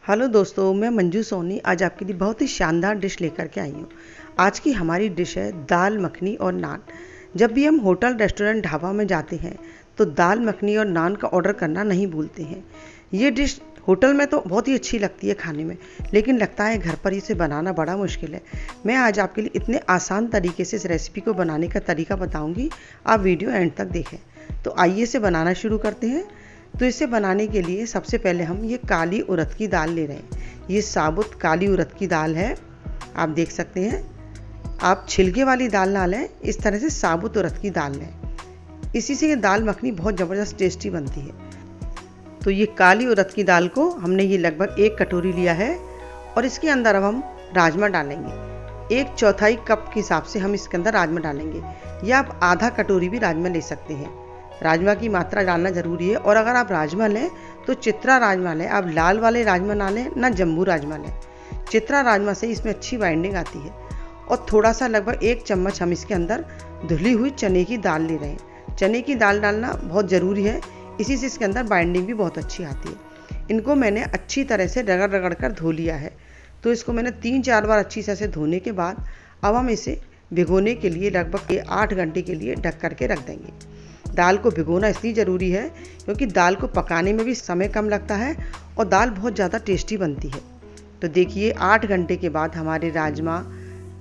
Hello दोस्तों, मैं मंजू सोनी आज आपके लिए बहुत ही शानदार डिश लेकर के आई हूँ। आज की हमारी डिश है दाल मखनी और नान। जब भी हम होटल, रेस्टोरेंट, ढाबा में जाते हैं तो दाल मखनी और नान का ऑर्डर करना नहीं भूलते हैं। ये डिश होटल में तो बहुत ही अच्छी लगती है खाने में, लेकिन लगता है घर पर इसे बनाना बड़ा मुश्किल है। मैं आज आपके लिए इतने आसान तरीके से इस रेसिपी को बनाने का तरीका बताऊँगी, आप वीडियो एंड तक देखें। तो आइए इसे बनाना शुरू करते हैं। तो इसे बनाने के लिए सबसे पहले हम ये काली उड़द की दाल ले रहे हैं। ये साबुत काली उड़द की दाल है, आप देख सकते हैं। आप छिलके वाली दाल ना लें, इस तरह से साबुत उड़द की दाल लें। इसी से ये दाल मखनी बहुत ज़बरदस्त टेस्टी बनती है। तो ये काली उड़द की दाल को हमने ये लगभग 1 कटोरी लिया है और इसके अंदर अब हम राजमा डालेंगे। 1/4 कप के हिसाब से हम इसके अंदर राजमा डालेंगे, या आप आधा कटोरी भी राजमा ले सकते हैं। राजमा की मात्रा डालना ज़रूरी है, और अगर आप राजमा लें तो चित्रा राजमा लें। आप लाल वाले राजमा ना लें, ना जम्बू राजमा लें। चित्रा राजमा से इसमें अच्छी बाइंडिंग आती है। और थोड़ा सा लगभग 1 चम्मच हम इसके अंदर धुली हुई चने की दाल ले रहे हैं। चने की दाल डालना बहुत ज़रूरी है, इसी से इसके अंदर बाइंडिंग भी बहुत अच्छी आती है। इनको मैंने अच्छी तरह से रगड़ रगड़ कर धो लिया है। तो इसको मैंने 3-4 बार अच्छी तरह से धोने के बाद अब हम इसे भिगोने के लिए लगभग 8 घंटे के लिए ढक करके रख देंगे। दाल को भिगोना इसलिए ज़रूरी है क्योंकि दाल को पकाने में भी समय कम लगता है और दाल बहुत ज़्यादा टेस्टी बनती है। तो देखिए 8 घंटे के बाद हमारे राजमा,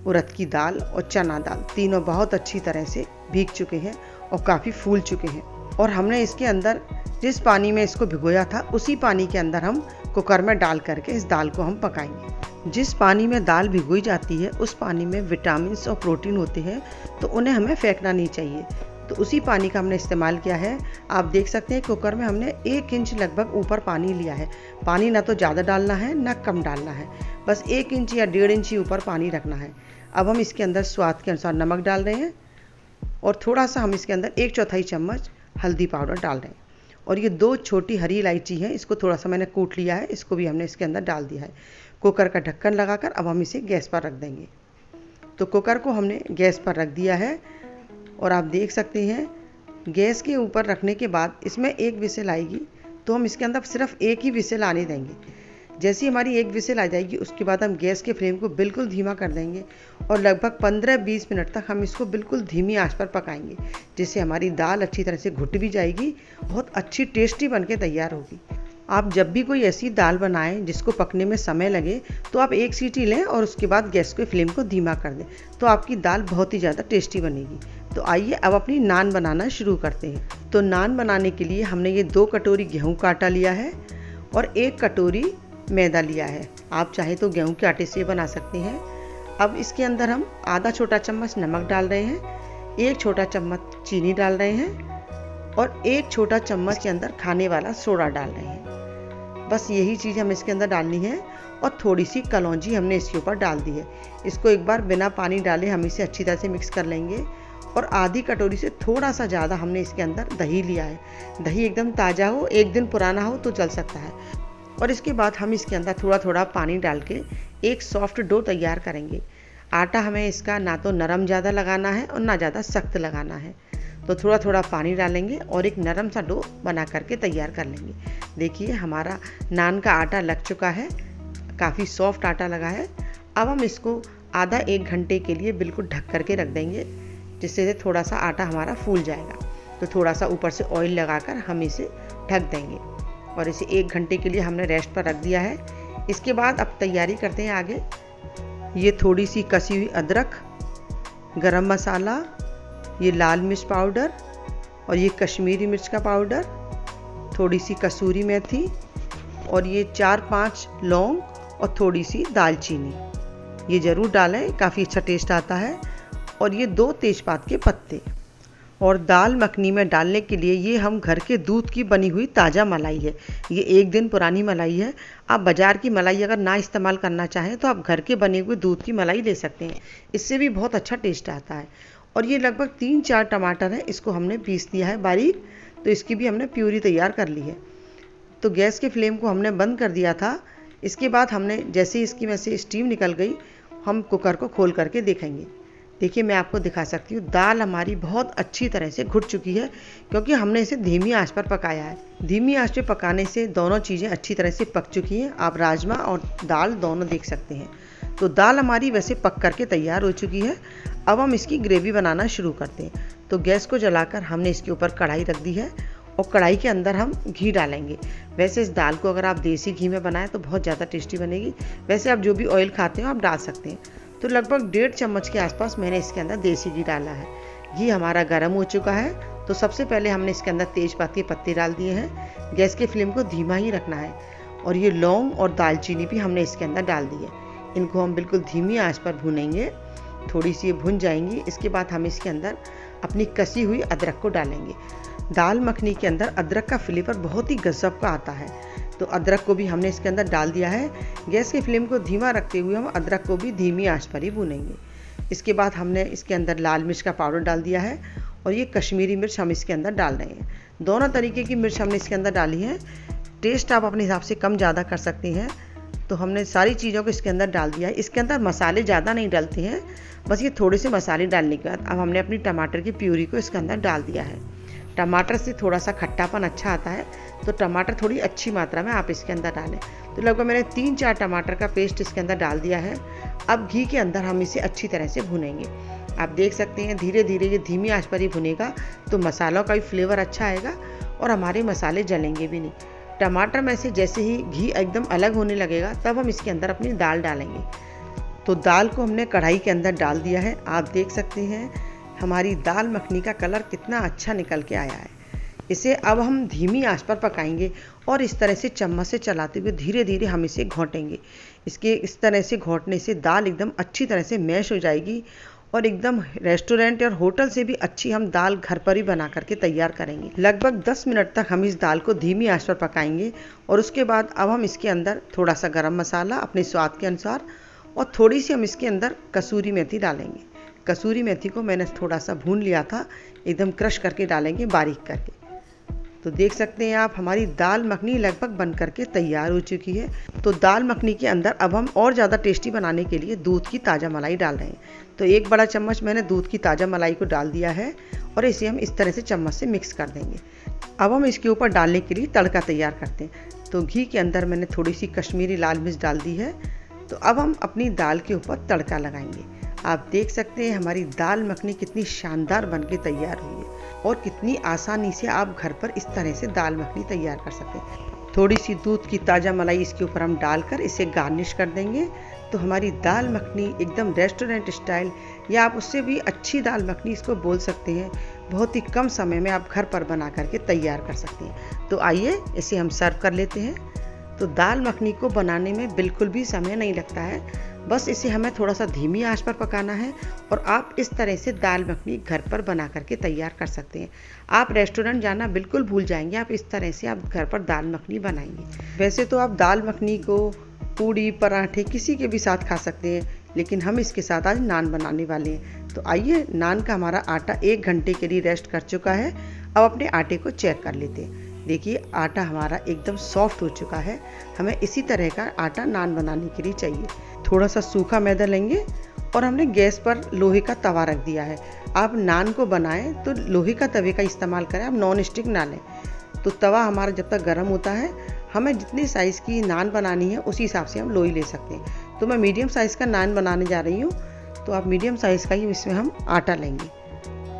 उड़द की दाल और चना दाल तीनों बहुत अच्छी तरह से भीग चुके हैं और काफ़ी फूल चुके हैं। और हमने इसके अंदर जिस पानी में इसको भिगोया था उसी पानी के अंदर हम कुकर में डाल करके इस दाल को हम पकाएंगे। जिस पानी में दाल भिगोई जाती है उस पानी में विटामिन और प्रोटीन होते हैं, तो उन्हें हमें फेंकना नहीं चाहिए। तो उसी पानी का हमने इस्तेमाल किया है। आप देख सकते हैं कुकर में हमने 1 इंच लगभग ऊपर पानी लिया है। पानी ना तो ज़्यादा डालना है ना कम डालना है, बस 1 इंच या 1.5 इंच ही ऊपर पानी रखना है। अब हम इसके अंदर स्वाद के अनुसार नमक डाल रहे हैं और थोड़ा सा हम इसके अंदर 1/4 चम्मच हल्दी पाउडर डाल रहे हैं। और ये 2 छोटी हरी इलायची हैं, इसको थोड़ा सा मैंने कूट लिया है, इसको भी हमने इसके अंदर डाल दिया है। कुकर का ढक्कन लगाकर अब हम इसे गैस पर रख देंगे। तो कुकर को हमने गैस पर रख दिया है और आप देख सकते हैं गैस के ऊपर रखने के बाद इसमें 1 विसिल आएगी, तो हम इसके अंदर सिर्फ 1 ही विसिल आने देंगे। जैसी हमारी 1 विसिल आ जाएगी उसके बाद हम गैस के फ्लेम को बिल्कुल धीमा कर देंगे और लगभग 15-20 मिनट तक हम इसको बिल्कुल धीमी आंच पर पकाएंगे, जिससे हमारी दाल अच्छी तरह से घुट भी जाएगी, बहुत अच्छी टेस्टी बन के तैयार होगी। आप जब भी कोई ऐसी दाल बनाएं जिसको पकने में समय लगे तो आप 1 सीटी लें और उसके बाद गैस के फ्लेम को धीमा कर दें, तो आपकी दाल बहुत ही ज़्यादा टेस्टी बनेगी। तो आइए अब अपनी नान बनाना शुरू करते हैं। तो नान बनाने के लिए हमने ये 2 कटोरी गेहूं का आटा लिया है और 1 कटोरी मैदा लिया है। आप चाहे तो गेहूं के आटे से बना सकते हैं। अब इसके अंदर हम आधा छोटा चम्मच नमक डाल रहे हैं, 1 छोटा चम्मच चीनी डाल रहे हैं और 1 छोटा चम्मच के अंदर खाने वाला सोडा डाल रहे हैं। बस यही चीज़ हमें इसके अंदर डालनी है और थोड़ी सी कलौंजी हमने इसके ऊपर डाल दी है। इसको एक बार बिना पानी डाले हम इसे अच्छी तरह से मिक्स कर लेंगे। और आधी कटोरी से थोड़ा सा ज़्यादा हमने इसके अंदर दही लिया है। दही एकदम ताज़ा हो, 1 दिन पुराना हो तो चल सकता है। और इसके बाद हम इसके अंदर थोड़ा थोड़ा पानी डाल के एक सॉफ्ट डो तैयार करेंगे। आटा हमें इसका ना तो नरम ज़्यादा लगाना है और ना ज़्यादा सख्त लगाना है। तो थोड़ा थोड़ा पानी डालेंगे और एक नरम सा डो बना करके तैयार कर लेंगे। देखिए हमारा नान का आटा लग चुका है, काफ़ी सॉफ्ट आटा लगा है। अब हम इसको आधा 1 घंटे के लिए बिल्कुल ढक करके रख देंगे, जिससे थोड़ा सा आटा हमारा फूल जाएगा। तो थोड़ा सा ऊपर से ऑयल लगाकर हम इसे ढक देंगे और इसे 1 घंटे के लिए हमने रेस्ट पर रख दिया है। इसके बाद अब तैयारी करते हैं आगे। ये थोड़ी सी कसी हुई अदरक, गरम मसाला, ये लाल मिर्च पाउडर और ये कश्मीरी मिर्च का पाउडर, थोड़ी सी कसूरी मेथी और ये 4-5 लौंग और थोड़ी सी दालचीनी, ये ज़रूर डालें, काफ़ी अच्छा टेस्ट आता है। और ये 2 तेज़पात के पत्ते। और दाल मखनी में डालने के लिए ये हम घर के दूध की बनी हुई ताज़ा मलाई है। ये 1 दिन पुरानी मलाई है। आप बाज़ार की मलाई अगर ना इस्तेमाल करना चाहें तो आप घर के बने हुए दूध की मलाई ले सकते हैं, इससे भी बहुत अच्छा टेस्ट आता है। और ये लगभग 3-4 टमाटर हैं, इसको हमने पीस दिया है बारीक, तो इसकी भी हमने प्यूरी तैयार कर ली है। तो गैस के फ्लेम को हमने बंद कर दिया था। इसके बाद हमने जैसे ही इसकी में से स्टीम निकल गई, हम कुकर को खोल करके देखेंगे। देखिए मैं आपको दिखा सकती हूँ, दाल हमारी बहुत अच्छी तरह से घुट चुकी है क्योंकि हमने इसे धीमी आंच पर पकाया है। धीमी आंच पे पकाने से दोनों चीज़ें अच्छी तरह से पक चुकी हैं। आप राजमा और दाल दोनों देख सकते हैं। तो दाल हमारी वैसे पक करके तैयार हो चुकी है। अब हम इसकी ग्रेवी बनाना शुरू करते हैं। तो गैस को जलाकर हमने इसके ऊपर कढ़ाई रख दी है और कढ़ाई के अंदर हम घी डालेंगे। वैसे इस दाल को अगर आप देसी घी में बनाएं तो बहुत ज़्यादा टेस्टी बनेगी। वैसे आप जो भी ऑयल खाते हो आप डाल सकते हैं। तो लगभग 1.5 चम्मच के आसपास मैंने इसके अंदर देसी घी डाला है। घी हमारा गर्म हो चुका है। तो सबसे पहले हमने इसके अंदर तेज़पात के पत्ते डाल दिए हैं। गैस की फ्लेम को धीमा ही रखना है। और ये लौंग और दालचीनी भी हमने इसके अंदर डाल दी है। इनको हम बिल्कुल धीमी आंच पर भूनेंगे। थोड़ी सी ये भुन जाएंगी। इसके बाद हम इसके अंदर अपनी कसी हुई अदरक को डालेंगे। दाल मखनी के अंदर अदरक का फ्लेवर बहुत ही गजब का आता है। तो अदरक को भी हमने इसके अंदर डाल दिया है। गैस की फ्लेम को धीमा रखते हुए हम अदरक को भी धीमी आंच पर ही भूनेंगे। इसके बाद हमने इसके अंदर लाल मिर्च का पाउडर डाल दिया है और ये कश्मीरी मिर्च हम इसके अंदर डाल रहे हैं। दोनों तरीके की मिर्च हमने इसके अंदर डाली है। टेस्ट आप अपने हिसाब से कम ज़्यादा कर सकते हैं। तो हमने सारी चीज़ों को इसके अंदर डाल दिया है। इसके अंदर मसाले ज़्यादा नहीं डालते हैं, बस ये थोड़े से मसाले डालने के बाद अब हमने अपनी टमाटर की प्यूरी को इसके अंदर डाल दिया है। टमाटर से थोड़ा सा खट्टापन अच्छा आता है, तो टमाटर थोड़ी अच्छी मात्रा में आप इसके अंदर डालें। तो लगभग मैंने 3-4 टमाटर का पेस्ट इसके अंदर डाल दिया है। अब घी के अंदर हम इसे अच्छी तरह से भुनेंगे। आप देख सकते हैं धीरे धीरे ये धीमी आंच पर ही भुनेगा तो मसालों का भी फ्लेवर अच्छा आएगा और हमारे मसाले जलेंगे भी नहीं। टमाटर में से जैसे ही घी एकदम अलग होने लगेगा तब हम इसके अंदर अपनी दाल डालेंगे। तो दाल को हमने कढ़ाई के अंदर डाल दिया है। आप देख सकते हैं हमारी दाल मखनी का कलर कितना अच्छा निकल के आया है। इसे अब हम धीमी आंच पर पकाएंगे और इस तरह से चम्मच से चलाते हुए धीरे धीरे हम इसे घोटेंगे। इसके इस तरह से घोटने से दाल एकदम अच्छी तरह से मैश हो जाएगी और एकदम रेस्टोरेंट और होटल से भी अच्छी हम दाल घर पर ही बना करके तैयार करेंगे। लगभग 10 मिनट तक हम इस दाल को धीमी आंच पर पकाएंगे और उसके बाद अब हम इसके अंदर थोड़ा सा गरम मसाला अपने स्वाद के अनुसार और थोड़ी सी हम इसके अंदर कसूरी मेथी डालेंगे। कसूरी मेथी को मैंने थोड़ा सा भून लिया था, एकदम क्रश करके डालेंगे बारीक करके। तो देख सकते हैं आप हमारी दाल मखनी लगभग बन करके तैयार हो चुकी है। तो दाल मखनी के अंदर अब हम और ज़्यादा टेस्टी बनाने के लिए दूध की ताज़ा मलाई डाल रहे हैं। तो 1 बड़ा चम्मच मैंने दूध की ताज़ा मलाई को डाल दिया है और इसे हम इस तरह से चम्मच से मिक्स कर देंगे। अब हम इसके ऊपर डालने के लिए तड़का तैयार करते हैं। तो घी के अंदर मैंने थोड़ी सी कश्मीरी लाल मिर्च डाल दी है। तो अब हम अपनी दाल के ऊपर तड़का लगाएंगे। आप देख सकते हैं हमारी दाल मखनी कितनी शानदार बनके तैयार हुई है और कितनी आसानी से आप घर पर इस तरह से दाल मखनी तैयार कर सकते हैं। थोड़ी सी दूध की ताज़ा मलाई इसके ऊपर हम डालकर इसे गार्निश कर देंगे। तो हमारी दाल मखनी एकदम रेस्टोरेंट स्टाइल या आप उससे भी अच्छी दाल मखनी इसको बोल सकते हैं, बहुत ही कम समय में आप घर पर बना करके तैयार कर सकते हैं। तो आइए इसे हम सर्व कर लेते हैं। तो दाल मखनी को बनाने में बिल्कुल भी समय नहीं लगता है, बस इसे हमें थोड़ा सा धीमी आंच पर पकाना है और आप इस तरह से दाल मखनी घर पर बना करके तैयार कर सकते हैं। आप रेस्टोरेंट जाना बिल्कुल भूल जाएंगे, आप इस तरह से आप घर पर दाल मखनी बनाएंगे। वैसे तो आप दाल मखनी को पूड़ी पराठे किसी के भी साथ खा सकते हैं, लेकिन हम इसके साथ आज नान बनाने वाले हैं। तो आइए, नान का हमारा आटा 1 घंटे के लिए रेस्ट कर चुका है। अब अपने आटे को चेक कर लेते हैं। देखिए आटा हमारा एकदम सॉफ्ट हो चुका है। हमें इसी तरह का आटा नान बनाने के लिए चाहिए। थोड़ा सा सूखा मैदा लेंगे और हमने गैस पर लोहे का तवा रख दिया है। आप नान को बनाएं तो लोहे का तवे का इस्तेमाल करें, आप नॉन स्टिक ना लें। तो तवा हमारा जब तक गर्म होता है, हमें जितनी साइज़ की नान बनानी है उसी हिसाब से हम लोई ले सकते हैं। तो मैं मीडियम साइज़ का नान बनाने जा रही हूँ, तो आप मीडियम साइज़ का ही इसमें हम आटा लेंगे।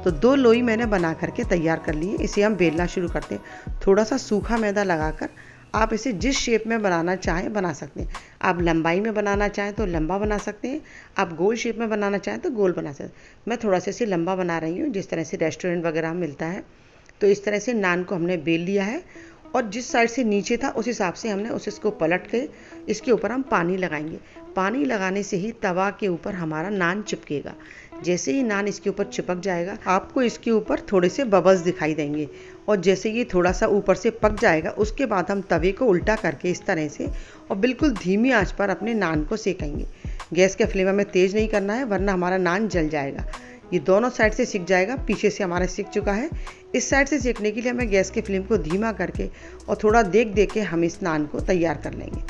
तो 2 लोई मैंने बना करके तैयार कर ली है। इसे हम बेलना शुरू करते हैं। थोड़ा सा सूखा मैदा लगाकर आप इसे जिस शेप में बनाना चाहें बना सकते हैं। आप लंबाई में बनाना चाहें तो लंबा बना सकते हैं, आप गोल शेप में बनाना चाहें तो गोल बना सकते हैं। मैं थोड़ा सा इसे लंबा बना रही हूँ, जिस तरह से रेस्टोरेंट वगैरह में मिलता है। तो इस तरह से नान को हमने बेल लिया है और जिस साइड से नीचे था उस हिसाब से हमने इसको पलट के इसके ऊपर हम पानी लगाएंगे। पानी लगाने से ही तवा के ऊपर हमारा नान चिपकेगा। जैसे ही नान इसके ऊपर चिपक जाएगा, आपको इसके ऊपर थोड़े से बबल्स दिखाई देंगे और जैसे ये थोड़ा सा ऊपर से पक जाएगा, उसके बाद हम तवे को उल्टा करके इस तरह से और बिल्कुल धीमी आंच पर अपने नान को सेकेंगे। गैस के फ्लेम हमें तेज़ नहीं करना है, वरना हमारा नान जल जाएगा। ये दोनों साइड से सिक जाएगा। पीछे से हमारा सिक चुका है। इस साइड से सेकने के लिए हमें गैस के फ्लेम को धीमा करके और थोड़ा देख के हम इस नान को तैयार कर लेंगे।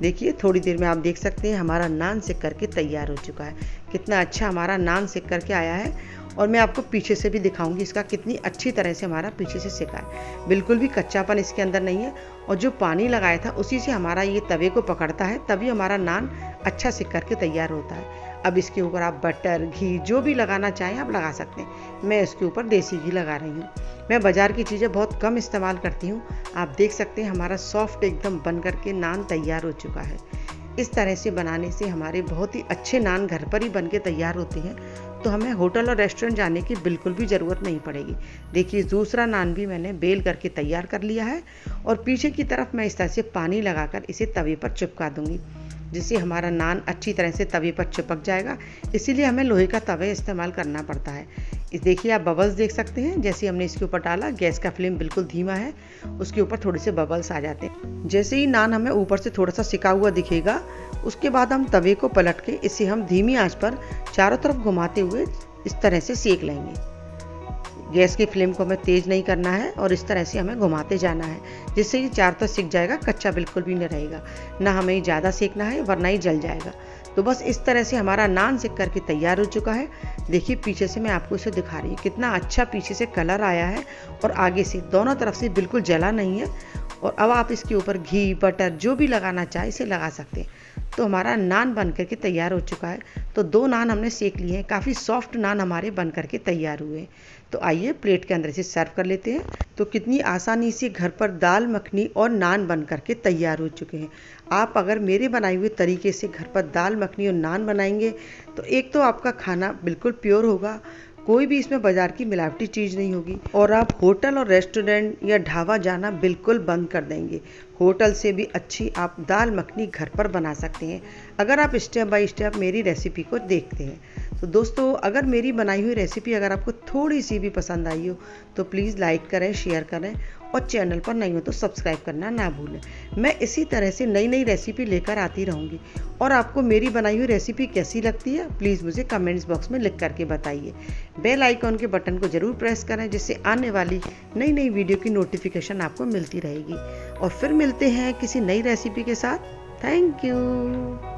देखिए थोड़ी देर में आप देख सकते हैं हमारा नान सिक करके तैयार हो चुका है। कितना अच्छा हमारा नान सिक करके आया है। और मैं आपको पीछे से भी दिखाऊंगी इसका कितनी अच्छी तरह से हमारा पीछे से सिका है। बिल्कुल भी कच्चापन इसके अंदर नहीं है, और जो पानी लगाया था उसी से हमारा ये तवे को पकड़ता है, तभी हमारा नान अच्छा सिक करके तैयार होता है। अब इसके ऊपर आप बटर, घी जो भी लगाना चाहें आप लगा सकते हैं। मैं इसके ऊपर देसी घी लगा रही हूँ। मैं बाज़ार की चीज़ें बहुत कम इस्तेमाल करती हूँ। आप देख सकते हैं हमारा सॉफ्ट एकदम बन करके नान तैयार हो चुका है। इस तरह से बनाने से हमारे बहुत ही अच्छे नान घर पर ही बन के तैयार होते हैं, तो हमें होटल और रेस्टोरेंट जाने की बिल्कुल भी ज़रूरत नहीं पड़ेगी। देखिए दूसरा नान भी मैंने बेल करके तैयार कर लिया है, और पीछे की तरफ मैं इस तरह से पानी लगाकर इसे तवे पर चिपका दूंगी, जिससे हमारा नान अच्छी तरह से तवे पर चिपक जाएगा। इसीलिए हमें लोहे का तवा इस्तेमाल करना पड़ता है। इस देखिए आप बबल्स देख सकते हैं, जैसे हमने इसके ऊपर डाला, गैस का फ्लेम बिल्कुल धीमा है, उसके ऊपर थोड़े से बबल्स आ जाते हैं। जैसे ही नान हमें ऊपर से थोड़ा सा सिका हुआ दिखेगा, उसके बाद हम तवे को पलट के इसे हम धीमी आंच पर चारों तरफ घुमाते हुए इस तरह से सेक लेंगे। गैस की फ्लेम को हमें तेज़ नहीं करना है, और इस तरह से हमें घुमाते जाना है, जिससे ये चारों तरफ सिक जाएगा, कच्चा बिल्कुल भी नहीं रहेगा। ना हमें ज़्यादा सेकना है वरना ही जल जाएगा। तो बस इस तरह से हमारा नान सिक करके तैयार हो चुका है। देखिए पीछे से मैं आपको इसे दिखा रही हूँ, कितना अच्छा पीछे से कलर आया है, और आगे से दोनों तरफ से बिल्कुल जला नहीं है। और अब आप इसके ऊपर घी, बटर जो भी लगाना चाहे इसे लगा सकते हैं। तो हमारा नान बन करके तैयार हो चुका है। तो 2 नान हमने सेक लिए हैं, काफ़ी सॉफ्ट नान हमारे बन करके तैयार हुए हैं। तो आइए प्लेट के अंदर इसे सर्व कर लेते हैं। तो कितनी आसानी से घर पर दाल मखनी और नान बन करके तैयार हो चुके हैं। आप अगर मेरे बनाए हुए तरीके से घर पर दाल मखनी और नान बनाएंगे, तो एक तो आपका खाना बिल्कुल प्योर होगा, कोई भी इसमें बाजार की मिलावटी चीज़ नहीं होगी, और आप होटल और रेस्टोरेंट या ढाबा जाना बिल्कुल बंद कर देंगे। होटल से भी अच्छी आप दाल मखनी घर पर बना सकते हैं, अगर आप स्टेप बाय स्टेप मेरी रेसिपी को देखते हैं। तो दोस्तों, अगर मेरी बनाई हुई रेसिपी अगर आपको थोड़ी सी भी पसंद आई हो, तो प्लीज़ लाइक करें, शेयर करें, और चैनल पर नहीं हो तो सब्सक्राइब करना ना भूलें। मैं इसी तरह से नई नई रेसिपी लेकर आती रहूँगी, और आपको मेरी बनाई हुई रेसिपी कैसी लगती है प्लीज़ मुझे कमेंट्स बॉक्स में लिख करके बताइए। बेल आइकॉन के बटन को ज़रूर प्रेस करें, जिससे आने वाली नई नई वीडियो की नोटिफिकेशन आपको मिलती रहेगी। और फिर मिलते हैं किसी नई रेसिपी के साथ। Thank you.